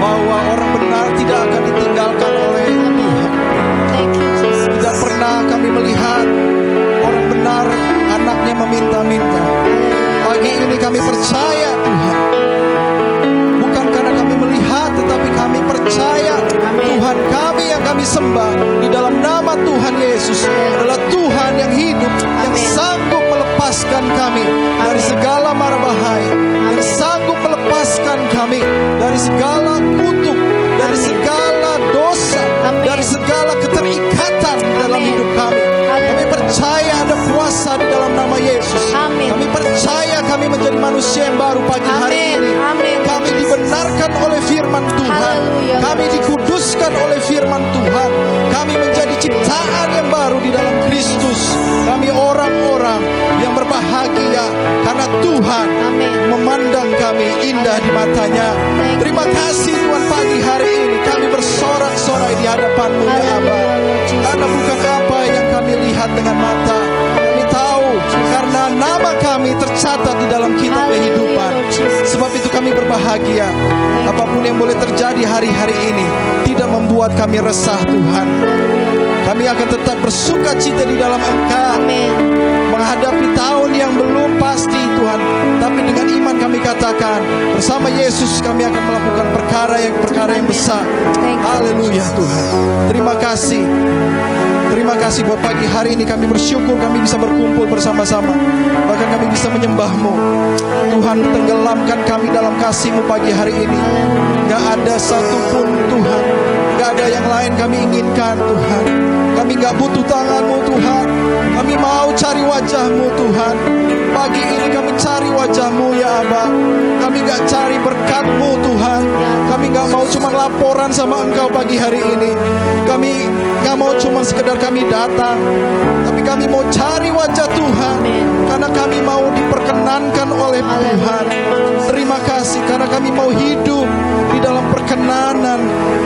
bahwa orang benar tidak akan ditinggalkan oleh Tuhan. Tidak pernah kami melihat orang benar anaknya meminta-minta. Pagi ini kami percaya Tuhan, bukan karena kami melihat, tetapi kami percaya Tuhan kami yang kami sembah di dalam nama Tuhan Yesus adalah Tuhan yang hidup, yang sanggup melepaskan kami dari segala mara bahaya, yang sanggup melepaskan kami dari segala kutuk, dari segala dosa, dari segala keterikatan dalam hidup kami. Kami percaya ada kuasa di dalam nama Yesus. Kami percaya kami menjadi manusia yang baru pagi hari ini. Kami dibenarkan oleh firman Tuhan. Kami dikuduskan oleh firman Tuhan. Kami menjadi ciptaan yang baru di dalam Kristus. Kami orang-orang yang berbahagia karena Tuhan memandang kami indah di matanya. Terima kasih Tuhan, pagi hari ini kami bersorak-sorai di hadapan-Mu ya Aba. Karena bukan apa yang kami lihat dengan mata, kami tahu karena nama kami tercatat di dalam kitab kehidupan. Sebab itu kami berbahagia. Apapun yang boleh terjadi hari-hari ini tidak membuat kami resah Tuhan. Kami akan tetap bersuka cita di dalam Engkau, menghadapi tahun yang belum pasti Tuhan. Tapi dengan iman kami katakan, bersama Yesus kami akan melakukan perkara yang besar. Haleluya Tuhan. Terima kasih. Terima kasih buat pagi hari ini kami bersyukur kami bisa berkumpul bersama-sama. Bahkan kami bisa menyembah-Mu. Tuhan, tenggelamkan kami dalam kasih-Mu pagi hari ini. Gak ada satupun Tuhan, gak ada yang lain kami inginkan Tuhan. Kami gak butuh tangan-Mu Tuhan. Kami mau cari wajah-Mu Tuhan. Pagi ini kami cari wajah-Mu ya Aba. Kami gak cari berkat-Mu Tuhan. Kami gak mau cuma laporan sama Engkau pagi hari ini. Kami gak mau cuma sekedar kami datang, tapi kami mau cari wajah Tuhan. Karena kami mau diperkenankan oleh Tuhan. Terima kasih karena kami mau hidup di dalam perkenanan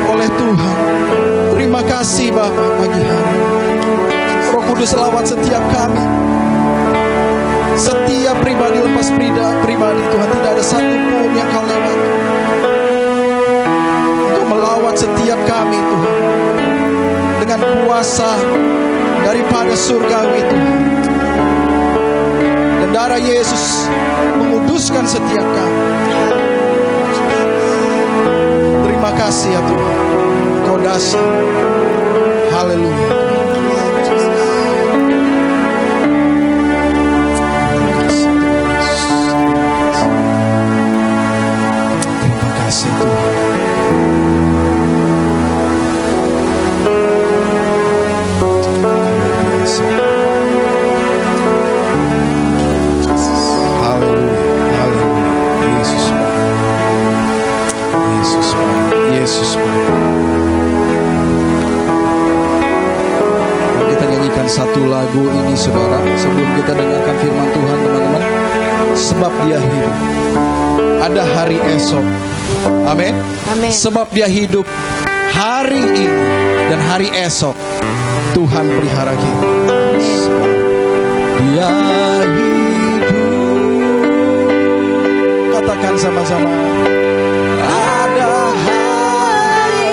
oleh Tuhan. Terima kasih Bapak pagi hari. Roh Kudus lawat setiap kami. Setiap pribadi lepas pribadi Tuhan, tidak ada satupun yang Kau lewat. Untuk melawat setiap kami Tuhan, dengan kuasa daripada surgawi Tuhan. Dan darah Yesus menguduskan setiap kami. Terima kasih ya Tuhan, Kau dahsyat. Haleluya. Terima kasih Tuhan. Satu lagu ini saudara, sebelum kita dengarkan firman Tuhan teman-teman. Sebab Dia hidup, ada hari esok. Amin. Sebab Dia hidup hari ini dan hari esok. Tuhan pelihara kita. Dia hidup. Katakan sama-sama. Ada hari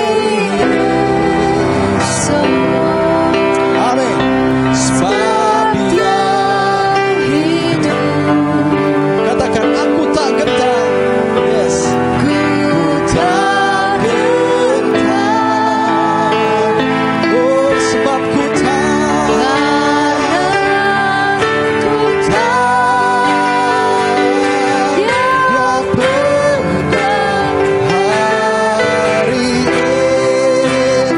esok. Amin. Sebab Dia hidup. Katakan, aku tak gentar. Yes. Ku tak gentar. Oh, sebab ku tak. Dia pegang hari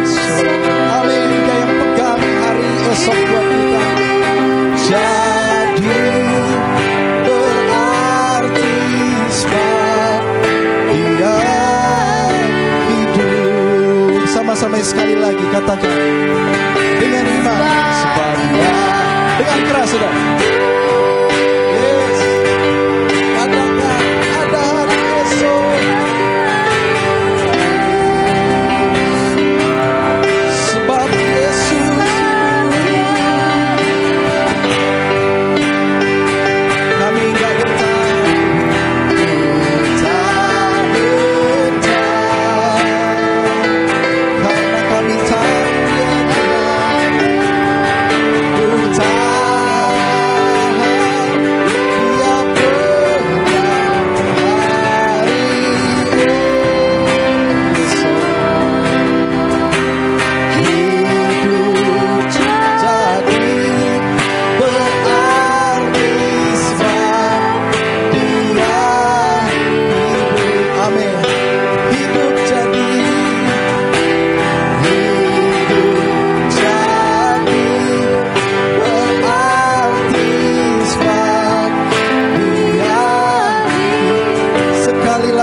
esok. Amin. Dia yang pegang hari esok buat kita. Jadi berarti sebab Dia hidup. Sama-sama sekali lagi katakan dengan iman. Sebab Dia, dengan keras sudah. Yes. Katakan ada hari esok. Sebab Yesus kami enggak gentar. Tak gentar.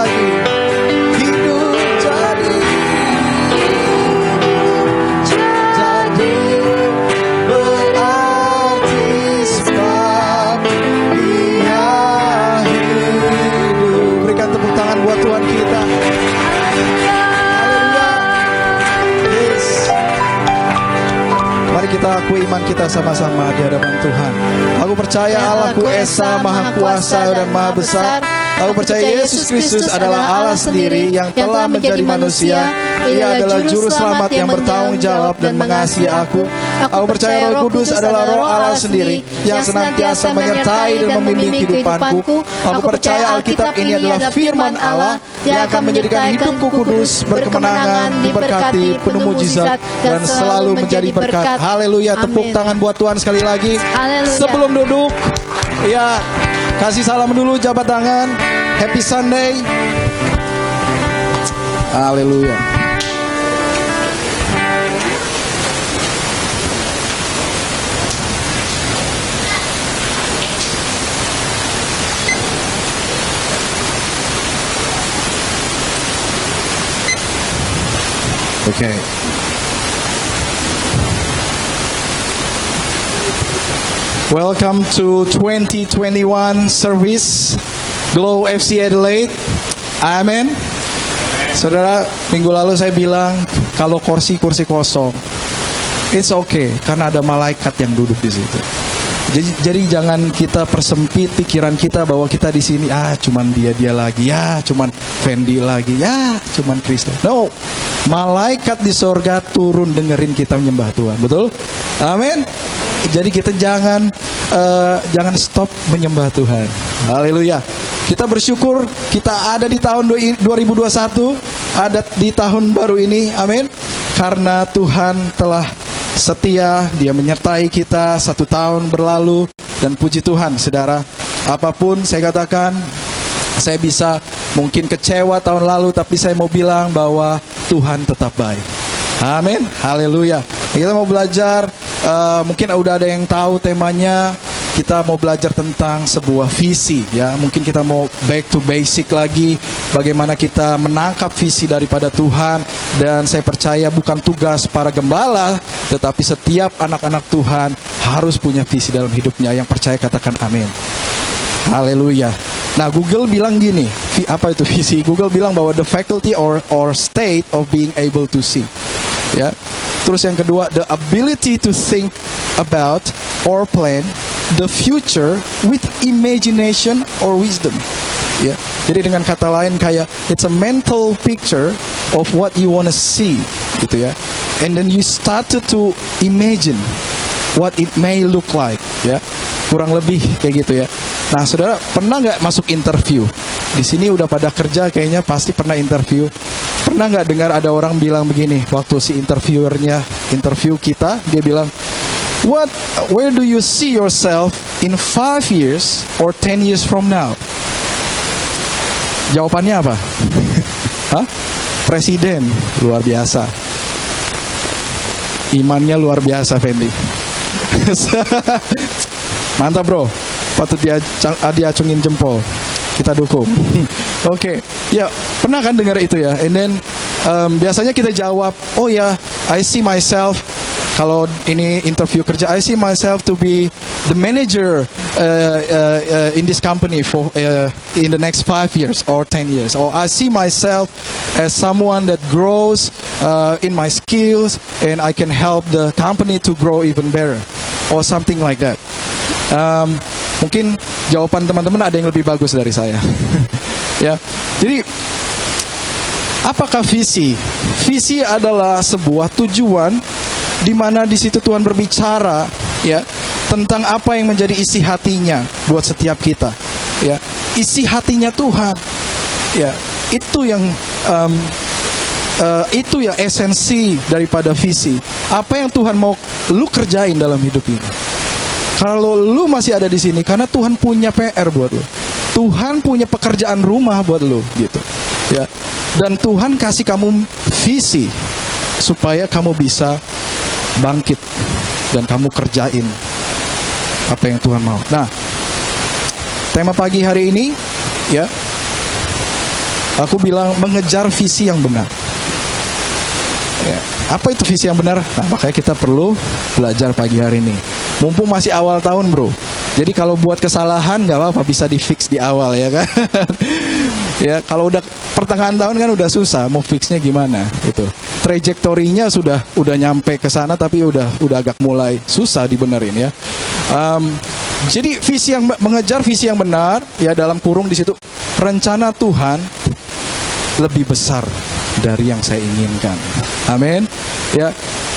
lagi. Hidup jadi berarti sebab Dia hidup. Berikan tepuk tangan buat Tuhan kita. Yes. Mari kita akui iman kita sama-sama di hadapan Tuhan. Aku percaya Allahku Esa Maha Kuasa dan Maha Besar. Aku percaya Yesus Kristus adalah Allah sendiri yang telah menjadi manusia. Ia adalah juru selamat yang bertanggung jawab dan mengasihi aku. Aku percaya Roh Kudus adalah Roh Allah sendiri yang senantiasa menyertai dan membimbing kehidupanku. Aku percaya Alkitab ini adalah firman Allah yang akan menjadikan hidupku kudus, berkemenangan, diberkati, penuh mujizat, dan selalu menjadi berkat. Haleluya. Tepuk tangan buat Tuhan sekali lagi. Haleluya. Sebelum duduk, ya, kasih salam dulu, jabat tangan. Happy Sunday. Haleluya. Okay. Welcome to 2021 service Glow FC Adelaide. Amen. Saudara, minggu lalu saya bilang kalau kursi-kursi kosong, it's okay karena ada malaikat yang duduk di situ. Jadi jangan kita persempit pikiran kita bahwa kita di sini cuman dia lagi, cuman Fendi lagi, cuman Kristen. No, malaikat di sorga turun dengerin kita menyembah Tuhan, betul? Amin. Jadi kita jangan stop menyembah Tuhan. Haleluya. Kita bersyukur kita ada di tahun 2021, ada di tahun baru ini. Amin. Karena Tuhan telah setia, Dia menyertai kita 1 tahun berlalu. Dan puji Tuhan, saudara, apapun saya katakan, saya bisa mungkin kecewa tahun lalu, tapi saya mau bilang bahwa Tuhan tetap baik. Amin. Haleluya. Kita mau belajar, mungkin udah ada yang tahu temanya. Kita mau belajar tentang sebuah visi, ya. Mungkin kita mau back to basic lagi, bagaimana kita menangkap visi daripada Tuhan. Dan saya percaya bukan tugas para gembala, tetapi setiap anak-anak Tuhan harus punya visi dalam hidupnya. Yang percaya katakan amin. Haleluya. Nah, Google bilang gini, apa itu visi? Google bilang bahwa the faculty or state of being able to see. Ya. Terus yang kedua, the ability to think about or plan the future with imagination or wisdom. Ya. Jadi dengan kata lain kayak it's a mental picture of what you want to see, gitu ya. And then you started to imagine what it may look like, ya. Kurang lebih kayak gitu ya. Nah, saudara pernah nggak masuk interview? Di sini udah pada kerja kayaknya pasti pernah interview. Pernah nggak dengar ada orang bilang begini waktu si interviewernya interview kita, dia bilang, where do you see yourself in 5 years or 10 years from now? Jawabannya apa? Hah? Presiden. Luar biasa. Imannya luar biasa, Fendi. Mantap, bro. Patut diacungin jempol. Kita dukung. Oke. Ya, pernah kan dengar itu ya? And then biasanya kita jawab, oh ya, I see myself. Kalau ini interview kerja, I see myself to be the manager in this company for in the next 5 years or 10 years. Or I see myself as someone that grows in my skills and I can help the company to grow even better. Or something like that. Mungkin jawaban teman-teman ada yang lebih bagus dari saya. Ya, jadi apakah visi? Visi adalah sebuah tujuan di mana di situ Tuhan berbicara, ya, tentang apa yang menjadi isi hatinya buat setiap kita, ya, isi hatinya Tuhan, ya, itu yang esensi daripada visi. Apa yang Tuhan mau lu kerjain dalam hidup ini? Kalau lu masih ada di sini, karena Tuhan punya PR buat lu. Tuhan punya pekerjaan rumah buat lu, gitu, ya. Dan Tuhan kasih kamu visi supaya kamu bisa bangkit dan kamu kerjain apa yang Tuhan mau. Nah, tema pagi hari ini, ya, Aku bilang mengejar visi yang benar. Ya. Apa itu visi yang benar? Nah, makanya kita perlu belajar pagi hari ini. Mumpung masih awal tahun, bro. Jadi kalau buat kesalahan nggak apa-apa, bisa di fix di awal, ya kan? Ya, kalau udah pertengahan tahun kan udah susah, mau fixnya gimana? Itu trajektorinya udah nyampe ke sana, tapi udah agak mulai susah dibenerin, ya. Jadi mengejar visi yang benar, ya, dalam kurung di situ rencana Tuhan lebih besar dari yang saya inginkan. Amin. Ya.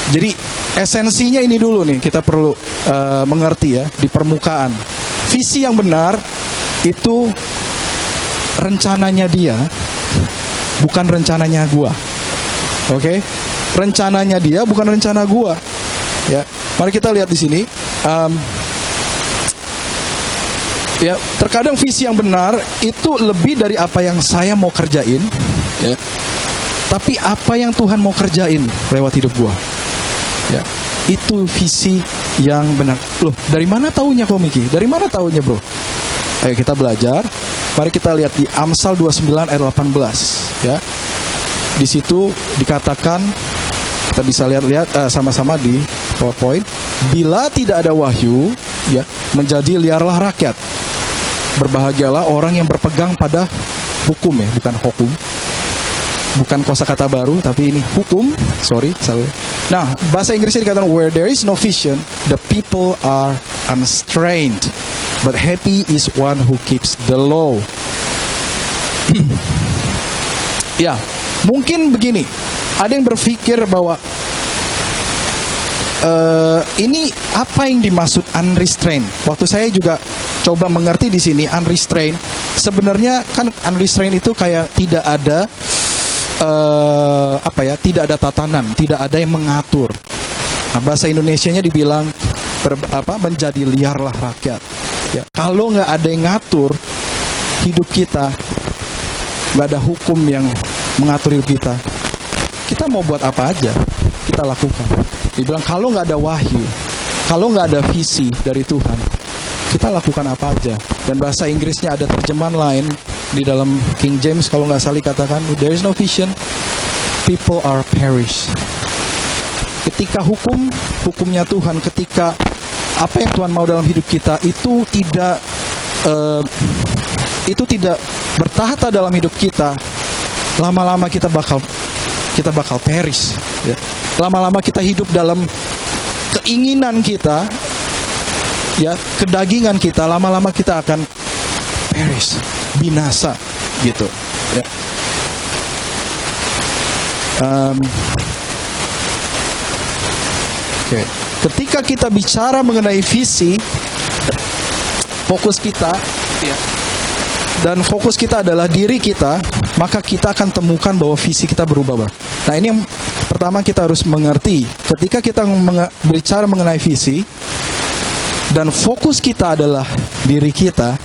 Jadi esensinya ini dulu nih, kita perlu mengerti, ya, di permukaan. Visi yang benar itu rencananya dia, bukan rencananya gua. Oke? Rencananya dia bukan rencana gua. Ya. Mari kita lihat di sini. Ya, terkadang visi yang benar itu lebih dari apa yang saya mau kerjain, ya. Tapi apa yang Tuhan mau kerjain lewat hidup gua. Ya, itu visi yang benar. Loh, dari mana taunya kok, Miki? Dari mana taunya, bro? Ayo kita belajar. Mari kita lihat di Amsal 29 ayat 18, ya. Di situ dikatakan, kita bisa lihat sama-sama di PowerPoint. Bila tidak ada wahyu, ya, menjadi liarlah rakyat. Berbahagialah orang yang berpegang pada hukum, ya, bukan hukum. Bukan kosakata baru, tapi ini hukum. Sorry. Nah, bahasa Inggrisnya dikatakan, where there is no vision, the people are unstrained. But happy is one who keeps the law. Ya, mungkin begini. Ada yang berpikir bahwa ini apa yang dimaksud unrestrained? Waktu saya juga coba mengerti di sini unrestrained. Sebenarnya kan unrestrained itu kayak tidak ada tidak ada tatanan, tidak ada yang mengatur. Nah, bahasa Indonesianya dibilang menjadi liarlah rakyat. Ya, kalau nggak ada yang ngatur hidup kita, nggak ada hukum yang mengatur hidup kita, kita mau buat apa aja kita lakukan. Dibilang kalau nggak ada wahyu, kalau nggak ada visi dari Tuhan, kita lakukan apa aja. Dan bahasa Inggrisnya ada terjemahan lain di dalam King James, kalau nggak salah katakan, there is no vision, people are perish. Ketika hukumnya Tuhan, ketika apa yang Tuhan mau dalam hidup kita itu tidak bertahta dalam hidup kita, lama-lama kita bakal perish, ya. Lama-lama kita hidup dalam keinginan kita, ya, kedagingan kita, lama-lama kita akan perish, binasa, gitu, ya. Okay. Ketika kita bicara mengenai visi, fokus kita, ya, dan fokus kita adalah diri kita, maka kita akan temukan bahwa visi kita berubah. Nah, ini yang pertama kita harus mengerti. Ketika kita bicara mengenai visi, dan fokus kita adalah diri kita,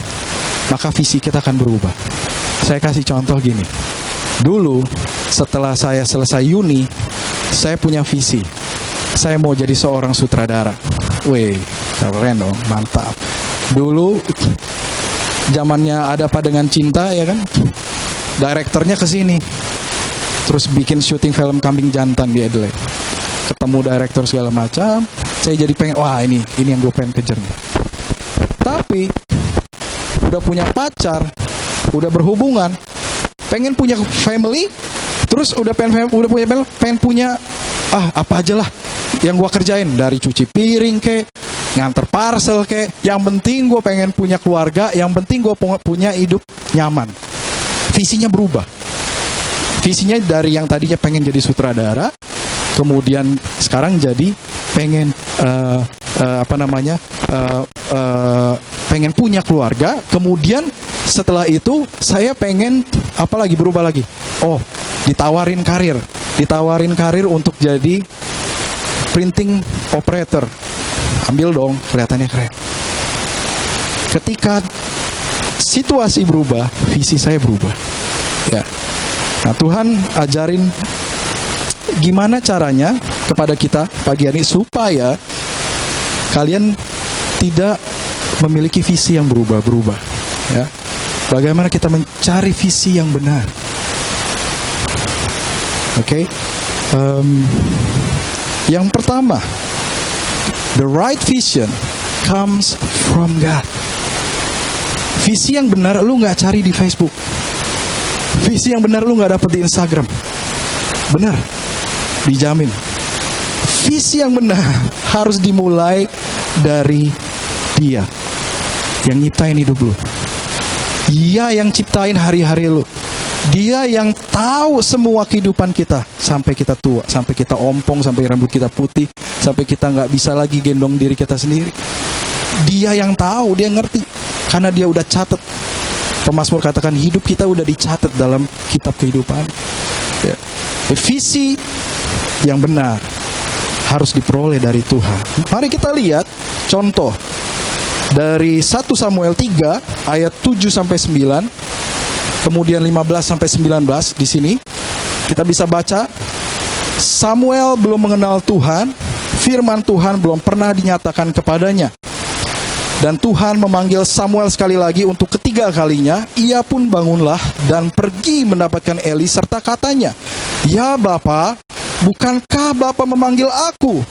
maka visi kita akan berubah. Saya kasih contoh gini. Dulu, setelah saya selesai uni, saya punya visi. Saya mau jadi seorang sutradara. Wih, keren dong, mantap. Dulu, zamannya Ada Apa Dengan Cinta, ya kan? Direkturnya ke sini. Terus bikin syuting film Kambing Jantan di Adelaide. Ketemu direktur segala macam. Saya jadi pengen, wah ini yang gue pengen kejar nih. Tapi, udah punya pacar, udah berhubungan, pengen punya family, terus udah pengen punya apa aja lah yang gue kerjain, dari cuci piring kek, nganter parcel kek, yang penting gue pengen punya keluarga, yang penting gue punya hidup nyaman. Visinya berubah. Visinya dari yang tadinya pengen jadi sutradara, kemudian sekarang jadi pengen pengen punya keluarga. Kemudian setelah itu saya pengen berubah lagi. Oh, ditawarin karir untuk jadi printing operator. Ambil dong, kelihatannya keren. Ketika situasi berubah, visi saya berubah. Ya. Nah, Tuhan ajarin gimana caranya kepada kita pagi hari supaya kalian tidak memiliki visi yang berubah-berubah. Ya. Bagaimana kita mencari visi yang benar. Oke. Yang pertama, the right vision comes from God. Visi yang benar lu nggak cari di Facebook. Visi yang benar lu nggak dapet di Instagram. Benar, dijamin. Visi yang benar harus dimulai dari Dia yang nyiptain hidup lu. Dia yang ciptain hari-hari lu. Dia yang tahu semua kehidupan kita, sampai kita tua, sampai kita ompong, sampai rambut kita putih, sampai kita nggak bisa lagi gendong diri kita sendiri. Dia yang tahu, dia ngerti, karena dia udah catat. Pemazmur katakan hidup kita udah dicatat dalam kitab kehidupan. Ya. Visi yang benar harus diperoleh dari Tuhan. Mari kita lihat contoh dari 1 Samuel 3 ayat 7 sampai 9. Kemudian 15 sampai 19 di sini kita bisa baca, Samuel belum mengenal Tuhan, firman Tuhan belum pernah dinyatakan kepadanya. Dan Tuhan memanggil Samuel sekali lagi untuk ketiga kalinya. Ia pun bangunlah dan pergi mendapatkan Eli serta katanya, "Ya Bapa, bukankah Bapa memanggil aku?"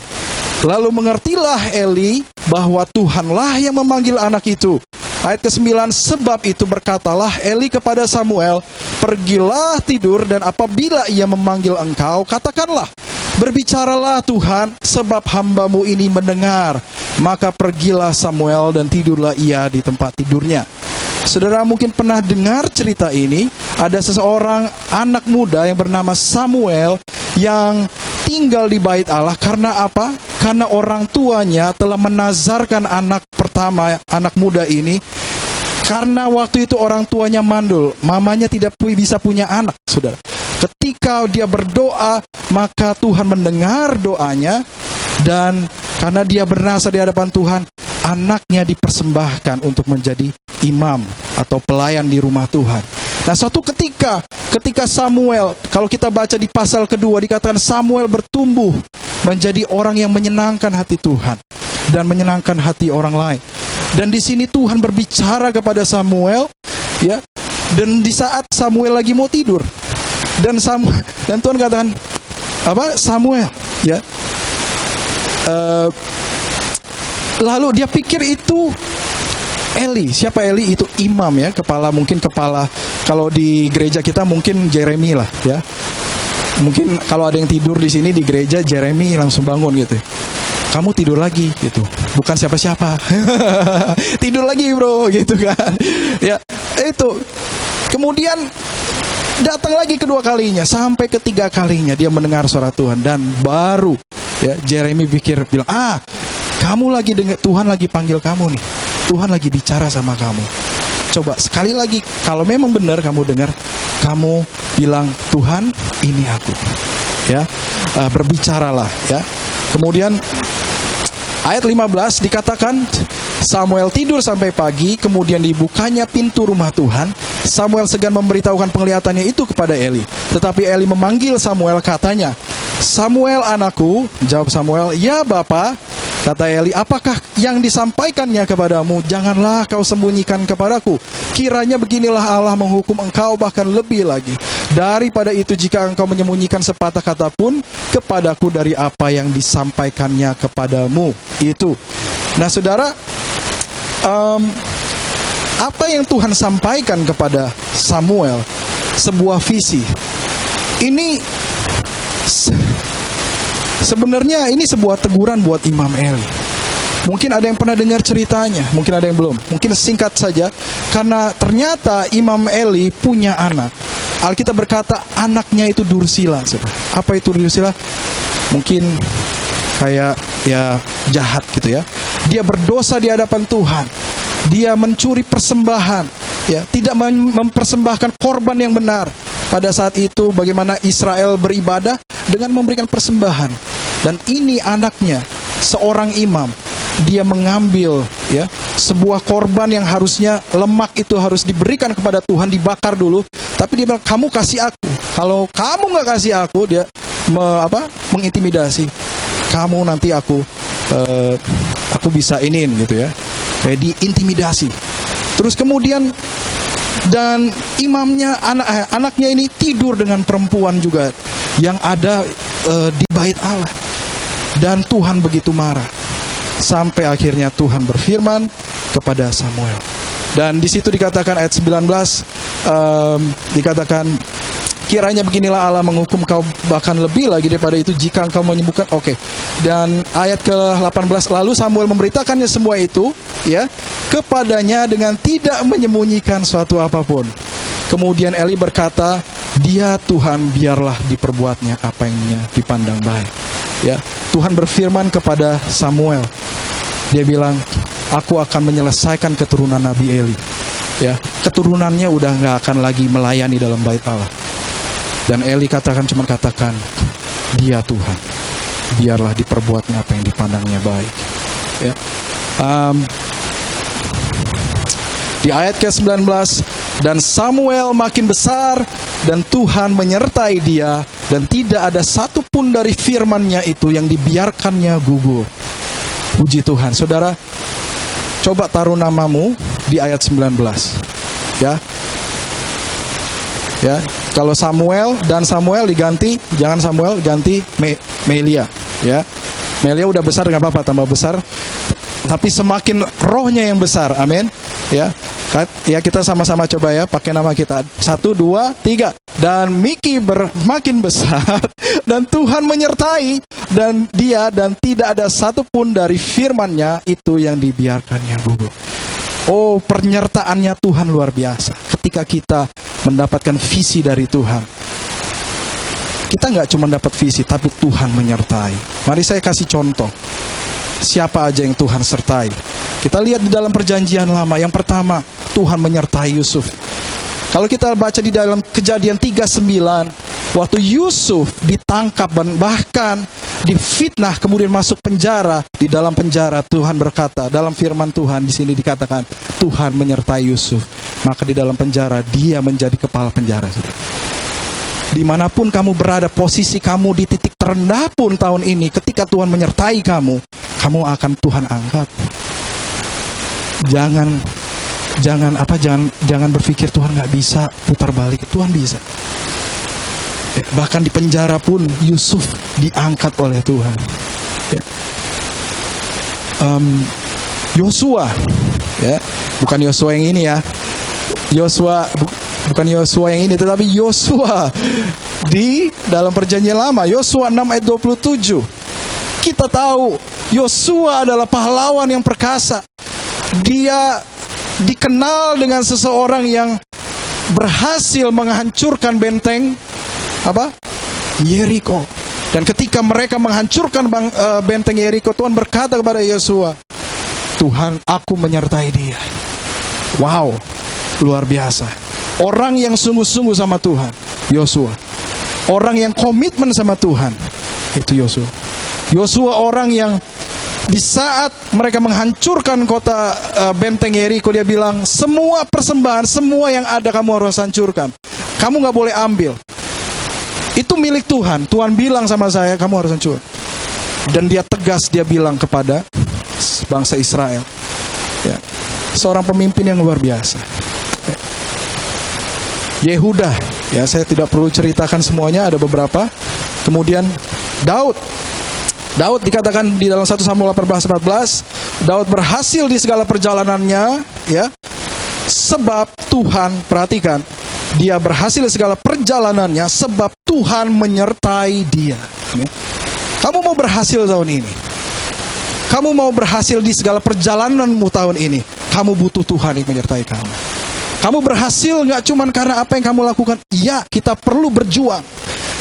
Lalu mengertilah Eli bahwa Tuhanlah yang memanggil anak itu. Ayat ke-9, sebab itu berkatalah Eli kepada Samuel, "Pergilah tidur dan apabila ia memanggil engkau, katakanlah, berbicaralah Tuhan, sebab hambamu ini mendengar." Maka pergilah Samuel dan tidurlah ia di tempat tidurnya. Saudara mungkin pernah dengar cerita ini. Ada seseorang anak muda yang bernama Samuel yang tinggal di bait Allah. Karena apa? Karena orang tuanya telah menazarkan anak pertama, anak muda ini. Karena waktu itu orang tuanya mandul, mamanya tidak bisa punya anak, saudara. Ketika dia berdoa, maka Tuhan mendengar doanya. Dan karena dia bernasar di hadapan Tuhan, anaknya dipersembahkan untuk menjadi imam atau pelayan di rumah Tuhan. Nah, suatu ketika Samuel, kalau kita baca di pasal kedua, dikatakan Samuel bertumbuh menjadi orang yang menyenangkan hati Tuhan dan menyenangkan hati orang lain. Dan di sini Tuhan berbicara kepada Samuel, ya. Dan di saat Samuel lagi mau tidur, dan Tuhan katakan, apa? Samuel, ya. Lalu dia pikir itu Eli. Siapa Eli? Itu imam, ya, kepala kalau di gereja kita mungkin Jeremy lah, ya. Mungkin kalau ada yang tidur di sini di gereja, Jeremy langsung bangun gitu. Kamu tidur lagi gitu. Bukan siapa-siapa. Tidur lagi, bro, gitu kan. Ya, itu. Kemudian datang lagi kedua kalinya, sampai ketiga kalinya dia mendengar suara Tuhan, dan baru, ya, Jeremy bilang, kamu lagi dengar, Tuhan lagi panggil kamu nih. Tuhan lagi bicara sama kamu. Coba sekali lagi, kalau memang benar kamu dengar, kamu bilang, Tuhan, ini aku. Ya, berbicaralah, ya. Kemudian ayat 15 dikatakan, Samuel tidur sampai pagi, kemudian dibukanya pintu rumah Tuhan. Samuel segan memberitahukan penglihatannya itu kepada Eli. Tetapi Eli memanggil Samuel, katanya, Samuel anakku. Jawab Samuel, ya Bapa. Kata Eli, apakah yang disampaikannya kepadamu? Janganlah kau sembunyikan kepadaku. Kiranya beginilah Allah menghukum engkau bahkan lebih lagi daripada itu jika engkau menyembunyikan sepatah kata pun kepadaku dari apa yang disampaikannya kepadamu. Itu. Nah, saudara, apa yang Tuhan sampaikan kepada Samuel? Sebuah visi. Ini sebenarnya ini sebuah teguran buat Imam Eli. Mungkin ada yang pernah dengar ceritanya, mungkin ada yang belum. Mungkin singkat saja, karena ternyata Imam Eli punya anak. Alkitab berkata anaknya itu Dursila. Apa itu Dursila? Mungkin kayak, ya, jahat gitu, ya. Dia berdosa di hadapan Tuhan. Dia mencuri persembahan, ya, tidak mempersembahkan korban yang benar. Pada saat itu bagaimana Israel beribadah dengan memberikan persembahan. Dan ini anaknya, seorang imam, dia mengambil, ya, sebuah korban yang harusnya lemak itu harus diberikan kepada Tuhan, dibakar dulu. Tapi dia bilang, kamu kasih aku. Kalau kamu nggak kasih aku, dia mengintimidasi. Kamu nanti aku bisa iniin gitu, ya. Kayak diintimidasi. Terus kemudian Dan imamnya, anaknya ini tidur dengan perempuan juga yang ada di bait Allah. Dan Tuhan begitu marah. Sampai akhirnya Tuhan berfirman kepada Samuel. Dan di situ dikatakan ayat 19, dikatakan, kiranya beginilah Allah menghukum kau bahkan lebih lagi daripada itu jika engkau menyembuhkan. Oke. Dan ayat ke-18, lalu Samuel memberitakannya semua itu ya kepadanya dengan tidak menyembunyikan suatu apapun. Kemudian Eli berkata, dia Tuhan biarlah diperbuatnya apa yang dipandang baik. Ya, Tuhan berfirman kepada Samuel. Dia bilang, aku akan menyelesaikan keturunan Nabi Eli. Ya, keturunannya udah nggak akan lagi melayani dalam bait Allah. Dan Eli cuma katakan, dia Tuhan, biarlah diperbuatnya apa yang dipandangnya baik. Ya. Di ayat ke-19, dan Samuel makin besar, dan Tuhan menyertai dia, dan tidak ada satupun dari firman-Nya itu yang dibiarkannya gugur. Puji Tuhan. Saudara, coba taruh namamu di ayat 19. Ya. Ya, kalau Samuel diganti, jangan Samuel, ganti Melia, ya. Melia udah besar, nggak apa-apa, tambah besar. Tapi semakin rohnya yang besar, amin. Ya, ya kita sama-sama coba ya, pakai nama kita. 1, 2, 3. Dan Miki makin besar, dan Tuhan menyertai dan dia, dan tidak ada satupun dari firman-Nya itu yang dibiarkannya gugur. Oh, penyertaannya Tuhan luar biasa. Ketika kita mendapatkan visi dari Tuhan, kita nggak cuma dapat visi, tapi Tuhan menyertai. Mari saya kasih contoh. Siapa aja yang Tuhan sertai? Kita lihat di dalam perjanjian lama. Yang pertama, Tuhan menyertai Yusuf. Kalau kita baca di dalam Kejadian 39, waktu Yusuf ditangkap dan bahkan difitnah kemudian masuk penjara, di dalam penjara Tuhan berkata, dalam firman Tuhan di sini dikatakan Tuhan menyertai Yusuf. Maka di dalam penjara dia menjadi kepala penjara. Dimanapun kamu berada, posisi kamu di titik terendah pun tahun ini, ketika Tuhan menyertai kamu akan Tuhan angkat. Jangan berpikir Tuhan nggak bisa putar balik. Tuhan bisa. Bahkan di penjara pun Yusuf diangkat oleh Tuhan. Yosua, ya, bukan Yosua yang ini ya. Bukan Yosua yang ini, tetapi Yosua di dalam perjanjian lama, Yosua 6 ayat 27. Kita tahu Yosua adalah pahlawan yang perkasa. Dia dikenal dengan seseorang yang berhasil menghancurkan benteng Yeriko. Dan ketika mereka menghancurkan benteng Yeriko, Tuhan berkata kepada Yosua, Tuhan, aku menyertai dia. Wow, luar biasa. Orang yang sungguh-sungguh sama Tuhan, Yosua. Orang yang komitmen sama Tuhan, itu Yosua. Yosua orang yang di saat mereka menghancurkan kota benteng Yeriko, dia bilang, semua persembahan, semua yang ada kamu harus hancurkan. Kamu gak boleh ambil. Itu milik Tuhan. Tuhan bilang sama saya, kamu harus hancur. Dan dia tegas, dia bilang kepada bangsa Israel. Ya. Seorang pemimpin yang luar biasa. Ya. Yehuda, ya saya tidak perlu ceritakan semuanya, ada beberapa. Kemudian Daud dikatakan di dalam 1 Samuel 18:14, Daud berhasil di segala perjalanannya, ya. Sebab Tuhan, perhatikan, dia berhasil di segala perjalanannya sebab Tuhan menyertai dia. Ya. Kamu mau berhasil tahun ini? Kamu mau berhasil di segala perjalananmu tahun ini? Kamu butuh Tuhan yang menyertai kamu. Kamu berhasil gak cuma karena apa yang kamu lakukan. Iya, kita perlu berjuang.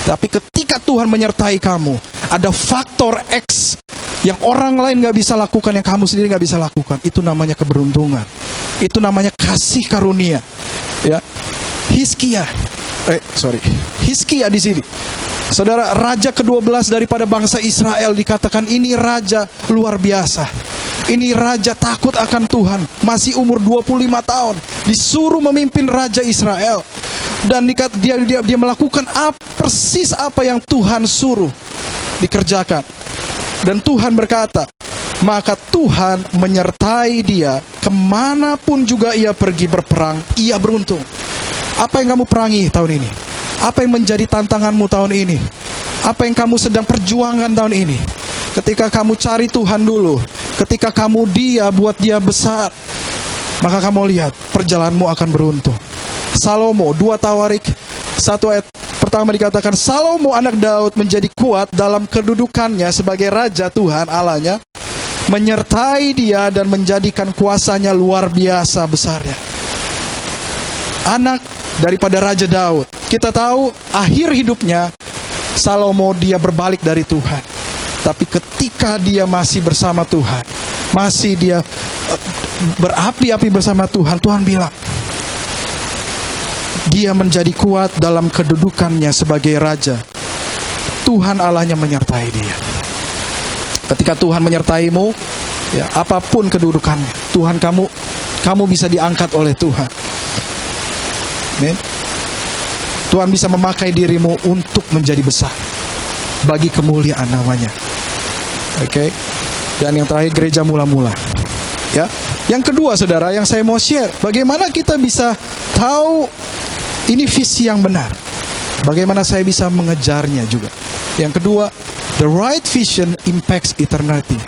Tapi ketika Tuhan menyertai kamu, ada faktor X yang orang lain gak bisa lakukan, yang kamu sendiri gak bisa lakukan. Itu namanya keberuntungan. Itu namanya kasih karunia. Ya, Hizkia di sini. Saudara, raja ke-12 daripada bangsa Israel dikatakan ini raja luar biasa. Ini raja takut akan Tuhan, masih umur 25 tahun, disuruh memimpin raja Israel. Dan dia melakukan persis apa yang Tuhan suruh dikerjakan. Dan Tuhan berkata, maka Tuhan menyertai dia kemanapun juga ia pergi berperang, ia beruntung. Apa yang kamu perangi tahun ini? Apa yang menjadi tantanganmu tahun ini? Apa yang kamu sedang perjuangkan tahun ini? Ketika kamu cari Tuhan dulu, ketika kamu buat dia besar, maka kamu lihat perjalananmu akan beruntung. Salomo, 2 Tawarik 1 ayat pertama dikatakan, Salomo anak Daud menjadi kuat dalam kedudukannya sebagai raja Tuhan Allahnya, menyertai dia dan menjadikan kuasanya luar biasa besarnya. Anak daripada Raja Daud. Kita tahu akhir hidupnya Salomo dia berbalik dari Tuhan. Tapi ketika dia masih bersama Tuhan, masih dia berapi-api bersama Tuhan, Tuhan bilang, dia menjadi kuat dalam kedudukannya sebagai raja. Tuhan Allahnya menyertai dia. Ketika Tuhan menyertaimu, ya, apapun kedudukannya, Tuhan kamu bisa diangkat oleh Tuhan. Amen. Tuhan bisa memakai dirimu untuk menjadi besar bagi kemuliaan namanya. Oke. Dan yang terakhir, gereja mula-mula. Ya. Yang kedua, saudara, yang saya mau share, bagaimana kita bisa tahu ini visi yang benar. Bagaimana saya bisa mengejarnya juga. Yang kedua, the right vision impacts eternity.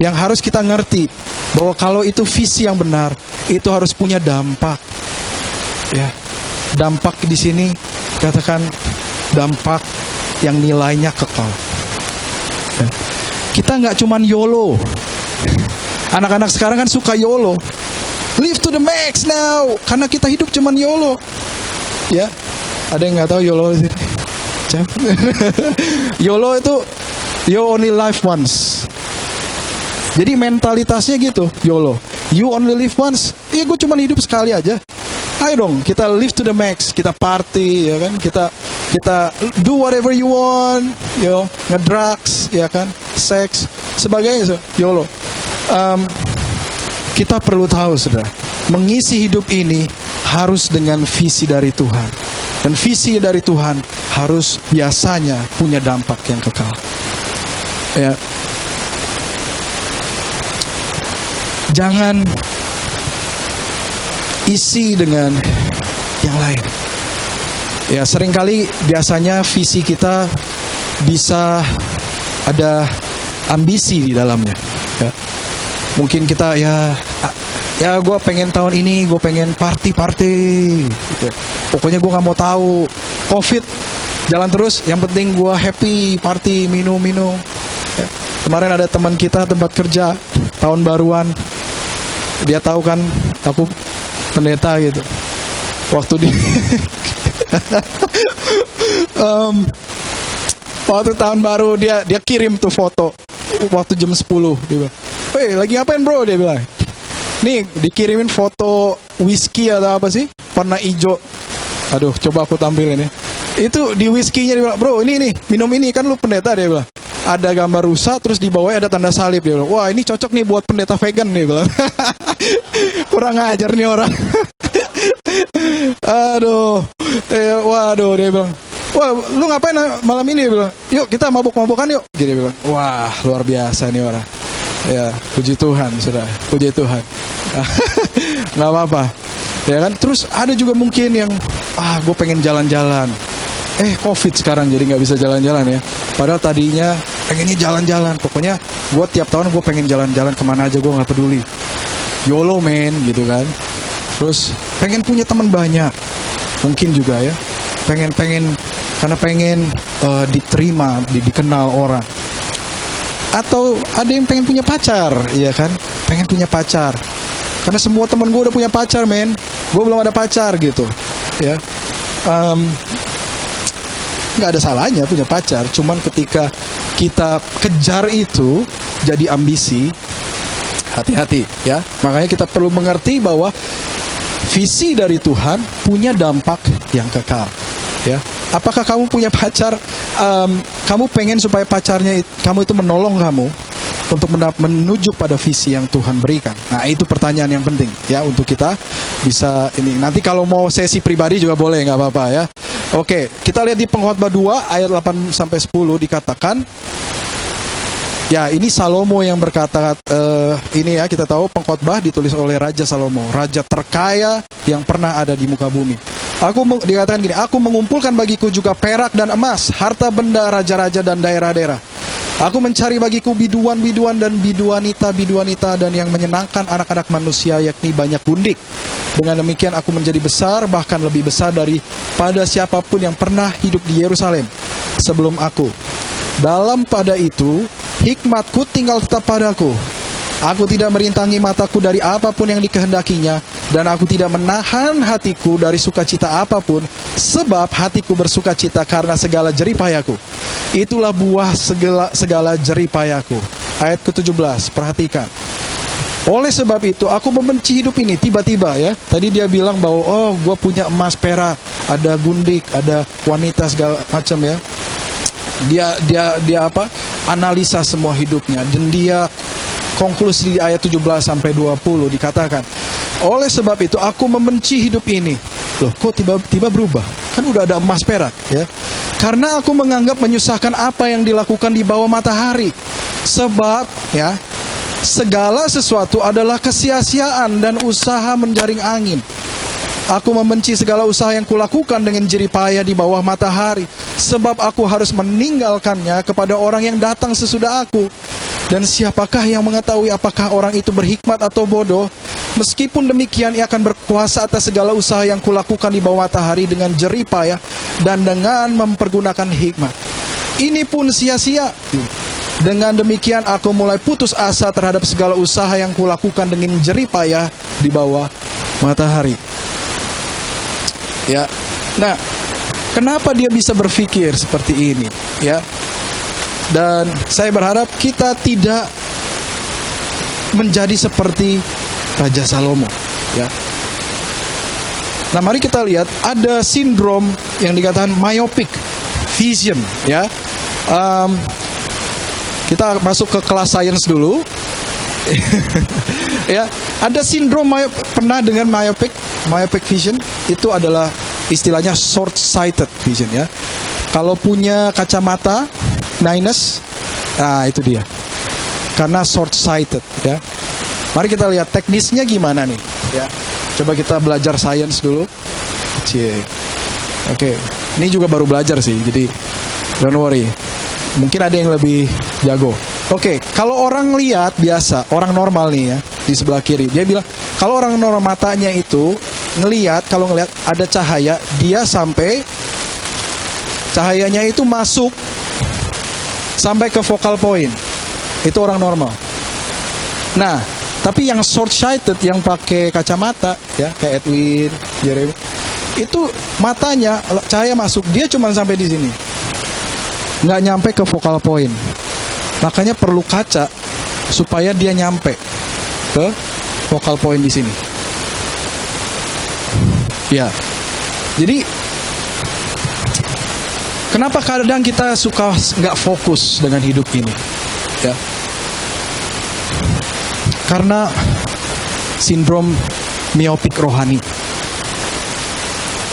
Yang harus kita ngerti bahwa kalau itu visi yang benar, itu harus punya dampak. Ya. Dampak di sini katakan dampak yang nilainya kekal. Ya. Kita nggak cuman YOLO. Anak-anak sekarang kan suka YOLO. Live to the max now. Karena kita hidup cuman YOLO. Ya. Ada yang nggak tahu YOLO sih? YOLO itu you only live once. Jadi mentalitasnya gitu, YOLO. You only live once. Iya, gue cuma hidup sekali aja. Ayo dong, kita live to the max, kita party, ya kan? Kita do whatever you want, ngedrugs, ya kan? Seks, sebagainya, YOLO. Kita perlu tahu, saudara, mengisi hidup ini harus dengan visi dari Tuhan. Dan visi dari Tuhan harus biasanya punya dampak yang kekal. Ya. Jangan isi dengan yang lain. Ya, seringkali biasanya visi kita bisa ada ambisi di dalamnya. Ya. Mungkin kita ya gue pengen tahun ini gue pengen party gitu. Pokoknya gue nggak mau tahu COVID jalan terus, yang penting gue happy party minum ya. Kemarin ada teman kita tempat kerja tahun baruan, dia tahu kan aku pendeta gitu, waktu di waktu tahun baru dia kirim tuh foto waktu jam 10, dia bilang, "Weh, lagi ngapain bro?" Dia bilang, "Nih dikirimin foto whisky atau apa sih, warna hijau." Aduh, coba aku tampilin ya. Itu di whisky-nya dia bilang, "Bro, ini nih, minum ini, kan lu pendeta," dia bilang. Ada gambar rusa, terus di bawahnya ada tanda salib, dia bilang. "Wah, ini cocok nih buat pendeta vegan," dia bilang. Kurang ajar nih orang. Aduh, waduh, dia bilang, "Wah, lu ngapain malam ini?" Dia bilang, "Yuk kita mabuk-mabukan yuk." Dia bilang, wah, luar biasa nih orang. Ya, puji Tuhan, saudara, puji Tuhan. Nggak apa-apa, ya kan. Terus ada juga mungkin yang, gue pengen jalan-jalan. COVID sekarang jadi nggak bisa jalan-jalan ya. Padahal tadinya pengennya jalan-jalan. Pokoknya gue tiap tahun gue pengen jalan-jalan kemana aja, gue nggak peduli. YOLO man, gitu kan. Terus pengen punya teman banyak, mungkin juga ya. Pengen karena pengen diterima, dikenal orang. Atau ada yang pengen punya pacar, ya kan? Pengen punya pacar. Karena semua teman gue udah punya pacar, men. Gue belum ada pacar gitu, ya. Nggak ada salahnya punya pacar. Cuman ketika kita kejar itu jadi ambisi, hati-hati, ya. Makanya kita perlu mengerti bahwa visi dari Tuhan punya dampak yang kekal, ya. Apakah kamu punya pacar? Kamu pengen supaya pacarnya kamu itu menolong kamu untuk menuju pada visi yang Tuhan berikan. Nah, itu pertanyaan yang penting ya untuk kita bisa ini. Nanti kalau mau sesi pribadi juga boleh, nggak apa-apa ya. Oke, kita lihat di Pengkhotbah 2 ayat 8-10 dikatakan, ya ini Salomo yang berkata, ini ya kita tahu Pengkhotbah ditulis oleh Raja Salomo, raja terkaya yang pernah ada di muka bumi. Dikatakan gini, aku mengumpulkan bagiku juga perak dan emas, harta benda raja-raja dan daerah-daerah. Aku mencari bagiku biduan-biduan dan biduanita dan yang menyenangkan anak-anak manusia, yakni banyak gundik. Dengan demikian aku menjadi besar, bahkan lebih besar daripada siapapun yang pernah hidup di Yerusalem sebelum aku. Dalam pada itu, hikmatku tinggal tetap padaku. Aku tidak merintangi mataku dari apapun yang dikehendakinya, dan aku tidak menahan hatiku dari sukacita apapun, sebab hatiku bersukacita karena segala jeripayaku. Itulah buah segala jeripayaku. Ayat ke-17, perhatikan. Oleh sebab itu, aku membenci hidup ini. Tiba-tiba ya, tadi dia bilang bahwa, oh, gue punya emas, perak, ada gundik, ada wanita segala macam ya. Dia apa? Analisa semua hidupnya, dan dia konklusi di ayat 17 sampai 20 dikatakan, oleh sebab itu aku membenci hidup ini. Loh, kok tiba-tiba berubah? Kan udah ada emas perak ya. Karena aku menganggap menyusahkan apa yang dilakukan di bawah matahari. Sebab ya, segala sesuatu adalah kesia-siaan dan usaha menjaring angin. Aku membenci segala usaha yang kulakukan dengan jerih payah di bawah matahari, sebab aku harus meninggalkannya kepada orang yang datang sesudah aku. Dan siapakah yang mengetahui apakah orang itu berhikmat atau bodoh? Meskipun demikian, ia akan berkuasa atas segala usaha yang kulakukan di bawah matahari dengan jerih payah dan dengan mempergunakan hikmat. Ini pun sia-sia. Dengan demikian aku mulai putus asa terhadap segala usaha yang kulakukan dengan jerih payah di bawah matahari. Ya, nah, kenapa dia bisa berpikir seperti ini? Ya, dan saya berharap kita tidak menjadi seperti Raja Salomo. Ya, nah mari kita lihat ada sindrom yang dikatakan myopic vision. Ya, kita masuk ke kelas sains dulu. Ya, ada sindrom pernah dengan myopic vision? Itu adalah istilahnya short sighted vision ya. Kalau punya kacamata minus, nah itu dia. Karena short sighted ya. Mari kita lihat teknisnya gimana nih ya. Coba kita belajar sains dulu. Oke. Ini juga baru belajar sih, jadi don't worry. Mungkin ada yang lebih jago. Oke, kalau orang lihat biasa, orang normal nih ya, di sebelah kiri, dia bilang kalau orang normal matanya itu kalau ngelihat ada cahaya, dia sampai cahayanya itu masuk sampai ke focal point. Itu orang normal. Nah, tapi yang short sighted, yang pakai kacamata ya, kayak Edwin, Jeremy, itu matanya cahaya masuk, dia cuma sampai di sini, nggak nyampe ke focal point. Makanya perlu kaca supaya dia nyampe ke focal point di sini. Ya, jadi kenapa kadang kita suka nggak fokus dengan hidup ini? Ya, karena sindrom miopik rohani.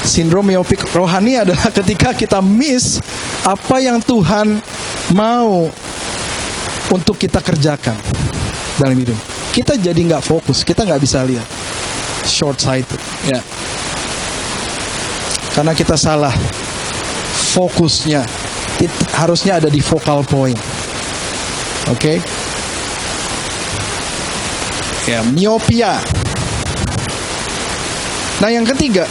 Sindrom miopik rohani adalah ketika kita miss apa yang Tuhan mau untuk kita kerjakan dalam hidup. Kita jadi nggak fokus, kita nggak bisa lihat, short sighted ya. Karena kita salah fokusnya, harusnya ada di focal point. Oke? Ya, miopia. Nah, yang ketiga,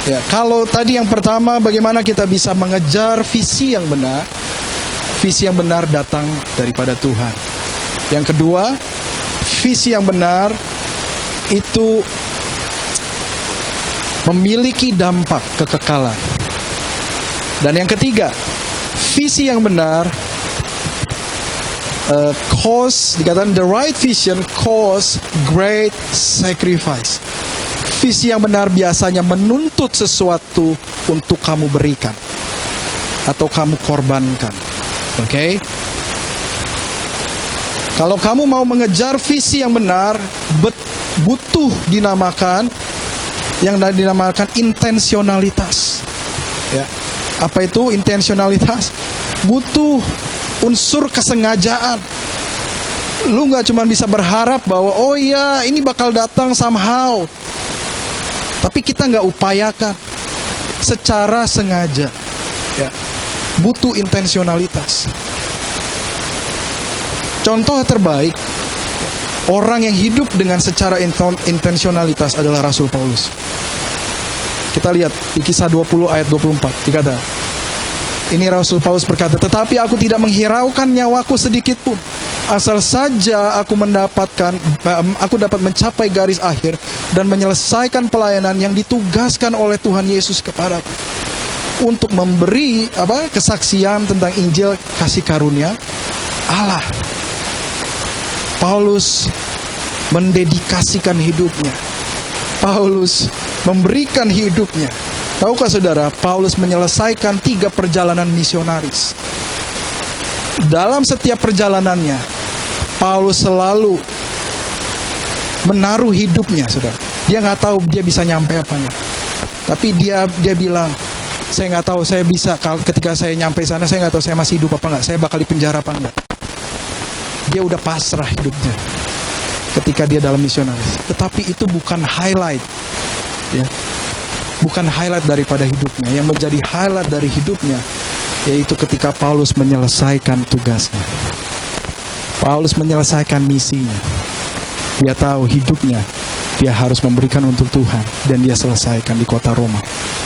ya, kalau tadi yang pertama bagaimana kita bisa mengejar visi yang benar. Visi yang benar datang daripada Tuhan. Yang kedua, visi yang benar itu memiliki dampak kekekalan. Dan yang ketiga, visi yang benar dikatakan the right vision cause great sacrifice. Visi yang benar biasanya menuntut sesuatu untuk kamu berikan atau kamu korbankan. Oke? Kalau kamu mau mengejar visi yang benar, butuh dinamakan intensionalitas. Ya. Apa itu intensionalitas? Butuh unsur kesengajaan. Lu nggak cuma bisa berharap bahwa oh iya ini bakal datang somehow, tapi kita nggak upayakan. secara sengaja. Ya. Butuh intensionalitas. Contoh terbaik orang yang hidup dengan secara intensionalitas adalah Rasul Paulus. Kita lihat di Kisah 20 ayat 24 dikata, ini Rasul Paulus berkata, tetapi aku tidak menghiraukan nyawaku sedikit pun, asal saja aku dapat mencapai garis akhir dan menyelesaikan pelayanan yang ditugaskan oleh Tuhan Yesus kepadaku, untuk memberi kesaksian tentang Injil kasih karunia Allah. Paulus mendedikasikan hidupnya. Paulus memberikan hidupnya. Tahukah saudara, Paulus menyelesaikan 3 perjalanan misionaris. Dalam setiap perjalanannya, Paulus selalu menaruh hidupnya, saudara. Dia nggak tahu dia bisa nyampe apanya, tapi dia bilang, saya nggak tahu saya bisa, ketika saya nyampe sana saya nggak tahu saya masih hidup apa nggak, saya bakal dipenjara apa enggak. Dia udah pasrah hidupnya ketika dia dalam misionaris. Tetapi itu bukan highlight, ya, bukan highlight daripada hidupnya. Yang menjadi highlight dari hidupnya yaitu ketika Paulus menyelesaikan tugasnya. Paulus menyelesaikan misinya. Dia tahu hidupnya dia harus memberikan untuk Tuhan, dan dia selesaikan di kota Roma.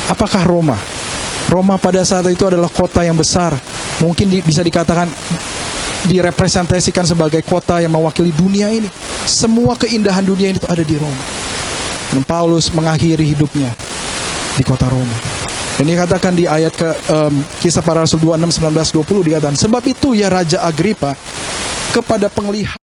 Apakah Roma? Roma pada saat itu adalah kota yang besar. Mungkin bisa dikatakan direpresentasikan sebagai kota yang mewakili dunia ini. Semua keindahan dunia ini ada di Roma. Dan Paulus mengakhiri hidupnya di kota Roma. Dan dikatakan di ayat Kisah Para Rasul 26, 19, 20 dikatakan, sebab itu ya Raja Agripa, kepada penglihatan